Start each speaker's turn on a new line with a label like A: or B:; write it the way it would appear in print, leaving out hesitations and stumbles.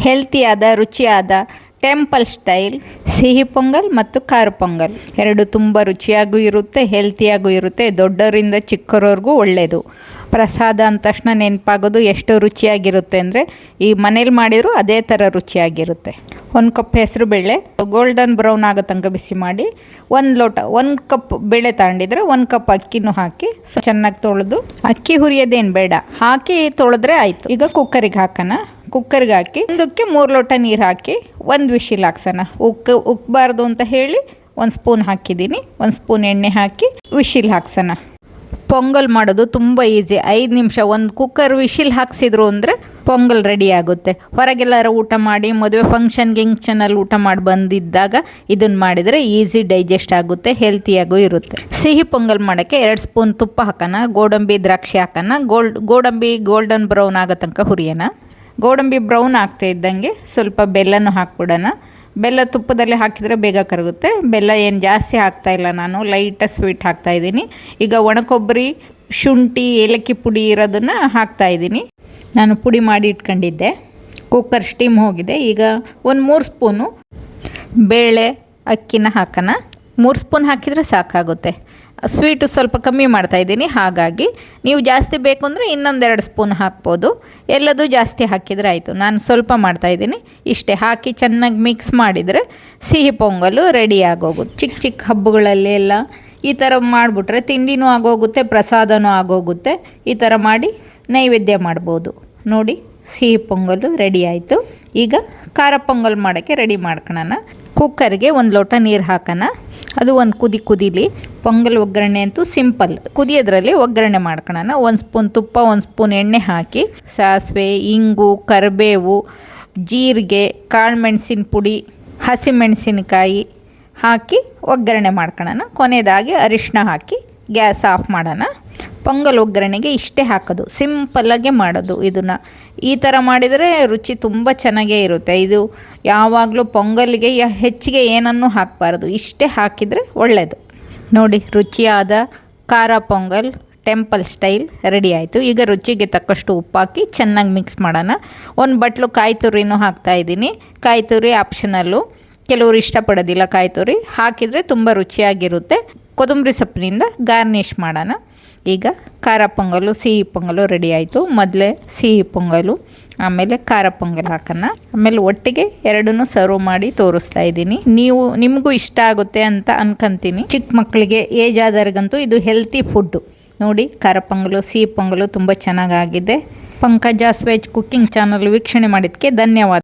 A: ಹೆಲ್ತಿಯಾದ ರುಚಿಯಾದ temple style ಸಿಹಿ ಪೊಂಗಲ್ ಮತ್ತು ಖಾರ ಪೊಂಗಲ್ ಎರಡು ತುಂಬ ರುಚಿಯಾಗೂ ಇರುತ್ತೆ, ಹೆಲ್ತಿಯಾಗೂ ಇರುತ್ತೆ. ದೊಡ್ಡವರಿಂದ ಚಿಕ್ಕವರೆಗೂ ಒಳ್ಳೆಯದು. ಪ್ರಸಾದ ಅಂದ ತಕ್ಷಣ ನೆನಪಾಗೋದು ಎಷ್ಟು ರುಚಿಯಾಗಿರುತ್ತೆ ಅಂದರೆ ಈ ಮನೇಲಿ ಮಾಡಿದರೂ ಅದೇ ಥರ ರುಚಿಯಾಗಿರುತ್ತೆ. 1 ಕಪ್ ಹೆಸರು ಬೇಳೆ ಗೋಲ್ಡನ್ ಬ್ರೌನ್ ಆಗೋ ತನಕ ಬಿಸಿ ಮಾಡಿ, 1 ಕಪ್ ಬೇಳೆ ತಗೊಂಡಿದ್ರೆ 1 ಕಪ್ ಅಕ್ಕಿನೂ ಹಾಕಿ ಚೆನ್ನಾಗಿ ತೊಳೆದು, ಅಕ್ಕಿ ಹುರಿಯೋದೇನು ಬೇಡ, ಹಾಕಿ ತೊಳೆದ್ರೆ ಆಯಿತು. ಈಗ ಕುಕ್ಕರಿಗೆ ಹಾಕೋಣ. ಕುಕ್ಕರ್ಗೆ ಹಾಕಿ ಒಂದಕ್ಕೆ 3 ಲೋಟ ನೀರು ಹಾಕಿ 1 ವಿಶಿಲ್ ಹಾಕ್ಸೋಣ. ಉಕ್ಕಬಾರ್ದು ಅಂತ ಹೇಳಿ 1 ಸ್ಪೂನ್ ಹಾಕಿದ್ದೀನಿ. 1 ಸ್ಪೂನ್ ಎಣ್ಣೆ ಹಾಕಿ ವಿಶಿಲ್ ಹಾಕ್ಸೋಣ. ಪೊಂಗಲ್ ಮಾಡೋದು ತುಂಬ ಈಸಿ. 5 ನಿಮಿಷ ಒಂದು ಕುಕ್ಕರ್ ವಿಶಿಲ್ ಹಾಕ್ಸಿದ್ರು ಅಂದರೆ ಪೊಂಗಲ್ ರೆಡಿ ಆಗುತ್ತೆ. ಹೊರಗೆಲ್ಲರ ಊಟ ಮಾಡಿ ಮದುವೆ ಫಂಕ್ಷನ್ನಲ್ಲಿ ಊಟ ಮಾಡಿ ಬಂದಿದ್ದಾಗ ಇದನ್ನು ಮಾಡಿದರೆ ಈಸಿ ಡೈಜೆಸ್ಟ್ ಆಗುತ್ತೆ, ಹೆಲ್ತಿಯಾಗೂ ಇರುತ್ತೆ. ಸಿಹಿ ಪೊಂಗಲ್ ಮಾಡೋಕ್ಕೆ 2 ಸ್ಪೂನ್ ತುಪ್ಪ ಹಾಕೋಣ. ಗೋಡಂಬಿ ದ್ರಾಕ್ಷಿ ಹಾಕೋಣ. ಗೋಡಂಬಿ ಗೋಲ್ಡನ್ ಬ್ರೌನ್ ಆಗೋ ತನಕ ಹುರಿಯೋಣ. ಗೋಡಂಬಿ ಬ್ರೌನ್ ಆಗ್ತಾ ಇದ್ದಂಗೆ ಸ್ವಲ್ಪ ಬೆಲ್ಲನೂ ಹಾಕ್ಬಿಡೋಣ. ಬೆಲ್ಲ ತುಪ್ಪದಲ್ಲಿ ಹಾಕಿದರೆ ಬೇಗ ಕರಗುತ್ತೆ. ಬೆಲ್ಲ ಏನು ಜಾಸ್ತಿ ಹಾಕ್ತಾಯಿಲ್ಲ, ನಾನು ಲೈಟಾಗಿ ಸ್ವೀಟ್ ಹಾಕ್ತಾಯಿದ್ದೀನಿ. ಈಗ ಒಣಕೊಬ್ಬರಿ, ಶುಂಠಿ, ಏಲಕ್ಕಿ ಪುಡಿ ಇರೋದನ್ನು ಹಾಕ್ತಾಯಿದ್ದೀನಿ. ನಾನು ಪುಡಿ ಮಾಡಿ ಇಟ್ಕೊಂಡಿದ್ದೆ. ಕುಕ್ಕರ್ ಸ್ಟೀಮ್ ಹೋಗಿದೆ. ಈಗ 3 ಸ್ಪೂನು ಬೇಳೆ ಅಕ್ಕಿನ ಹಾಕೋಣ. 3 ಸ್ಪೂನ್ ಹಾಕಿದರೆ ಸಾಕಾಗುತ್ತೆ. ಸ್ವೀಟು ಸ್ವಲ್ಪ ಕಮ್ಮಿ ಮಾಡ್ತಾಯಿದ್ದೀನಿ, ಹಾಗಾಗಿ ನೀವು ಜಾಸ್ತಿ ಬೇಕು ಅಂದರೆ ಇನ್ನೊಂದು 2 ಸ್ಪೂನ್ ಹಾಕ್ಬೋದು. ಎಲ್ಲದೂ ಜಾಸ್ತಿ ಹಾಕಿದರೆ ಆಯಿತು. ನಾನು ಸ್ವಲ್ಪ ಮಾಡ್ತಾಯಿದ್ದೀನಿ. ಇಷ್ಟೇ ಹಾಕಿ ಚೆನ್ನಾಗಿ ಮಿಕ್ಸ್ ಮಾಡಿದರೆ ಸಿಹಿ ಪೊಂಗಲು ರೆಡಿ ಆಗೋಗುತ್ತೆ. ಚಿಕ್ಕ ಚಿಕ್ಕ ಹಬ್ಬಗಳಲ್ಲಿ ಎಲ್ಲ ಈ ಥರ ಮಾಡಿಬಿಟ್ರೆ ತಿಂಡಿನೂ ಆಗೋಗುತ್ತೆ, ಪ್ರಸಾದನೂ ಆಗೋಗುತ್ತೆ. ಈ ಥರ ಮಾಡಿ ನೈವೇದ್ಯ ಮಾಡ್ಬೋದು. ನೋಡಿ, ಸಿಹಿ ಪೊಂಗಲು ರೆಡಿ ಆಯಿತು. ಈಗ ಖಾರ ಪೊಂಗಲ್ ಮಾಡೋಕ್ಕೆ ರೆಡಿ ಮಾಡ್ಕೊಳ್ಳೋಣ. ಕುಕ್ಕರ್ಗೆ 1 ಲೋಟ ನೀರು ಹಾಕೋಣ. ಅದು ಒಂದು ಕುದೀಲಿ. ಪೊಂಗಲ್ ಒಗ್ಗರಣೆ ಅಂತೂ ಸಿಂಪಲ್, ಕುದಿಯೋದ್ರಲ್ಲಿ ಒಗ್ಗರಣೆ ಮಾಡ್ಕೊಳ್ಳೋಣ. 1 ಸ್ಪೂನ್ ತುಪ್ಪ, 1 ಸ್ಪೂನ್ ಎಣ್ಣೆ ಹಾಕಿ ಸಾಸಿವೆ, ಇಂಗು, ಕರಿಬೇವು, ಜೀರಿಗೆ, ಕಾಳು ಮೆಣಸಿನ ಪುಡಿ, ಹಸಿಮೆಣಸಿನಕಾಯಿ ಹಾಕಿ ಒಗ್ಗರಣೆ ಮಾಡ್ಕೊಳ್ಳೋಣ. ಕೊನೆಯದಾಗಿ ಅರಿಶಿನ ಹಾಕಿ ಗ್ಯಾಸ್ ಆಫ್ ಮಾಡೋಣ. ಪೊಂಗಲ್ ಒಗ್ಗರಣೆಗೆ ಇಷ್ಟೇ ಹಾಕೋದು, ಸಿಂಪಲ್ಲಾಗೆ ಮಾಡೋದು. ಇದನ್ನು ಈ ಥರ ಮಾಡಿದರೆ ರುಚಿ ತುಂಬ ಚೆನ್ನಾಗೇ ಇರುತ್ತೆ. ಇದು ಯಾವಾಗಲೂ ಪೊಂಗಲ್ಗೆ ಹೆಚ್ಚಿಗೆ ಏನನ್ನೂ ಹಾಕಬಾರ್ದು, ಇಷ್ಟೇ ಹಾಕಿದರೆ ಒಳ್ಳೆಯದು. ನೋಡಿ, ರುಚಿಯಾದ ಖಾರ ಪೊಂಗಲ್ ಟೆಂಪಲ್ ಸ್ಟೈಲ್ ರೆಡಿ ಆಯಿತು. ಈಗ ರುಚಿಗೆ ತಕ್ಕಷ್ಟು ಉಪ್ಪು ಹಾಕಿ ಚೆನ್ನಾಗಿ ಮಿಕ್ಸ್ ಮಾಡೋಣ. 1 ಬಟ್ಲು ಕಾಯಿ ತುರಿನೂ ಹಾಕ್ತಾಯಿದ್ದೀನಿ. ಕಾಯಿ ತುರಿ ಆಪ್ಷನಲ್ಲು, ಕೆಲವರು ಇಷ್ಟಪಡೋದಿಲ್ಲ. ಕಾಯಿ ತುರಿ ಹಾಕಿದರೆ ತುಂಬ ರುಚಿಯಾಗಿರುತ್ತೆ. ಕೊತ್ತಂಬರಿ ಸೊಪ್ಪಿನಿಂದ ಗಾರ್ನಿಷ್ ಮಾಡೋಣ. ಈಗ ಖಾರ ಪೊಂಗಲು, ಸಿಹಿ ಪೊಂಗಲು ರೆಡಿ ಆಯಿತು. ಮೊದಲೇ ಸಿಹಿ ಪೊಂಗಲು, ಆಮೇಲೆ ಖಾರ ಪೊಂಗಲ್ ಹಾಕೋಣ. ಆಮೇಲೆ ಒಟ್ಟಿಗೆ ಎರಡನ್ನೂ ಸರ್ವ್ ಮಾಡಿ ತೋರಿಸ್ತಾ ಇದ್ದೀನಿ. ನಿಮಗೂ ಇಷ್ಟ ಆಗುತ್ತೆ ಅಂತ ಅನ್ಕೊಂತೀನಿ. ಚಿಕ್ಕ ಮಕ್ಕಳಿಗೆ, ಏಜ್ ಆದವ್ರಿಗಂತೂ ಇದು ಹೆಲ್ತಿ ಫುಡ್ಡು. ನೋಡಿ, ಖಾರ ಪೊಂಗಲು, ಸಿಹಿ ಪೊಂಗಲು ತುಂಬ ಚೆನ್ನಾಗಾಗಿದೆ. ಪಂಕಜಾಸ್ ವೆಜ್ ಕುಕ್ಕಿಂಗ್ ಚಾನಲ್ ವೀಕ್ಷಣೆ ಮಾಡಿದ್ದಕ್ಕೆ ಧನ್ಯವಾದ.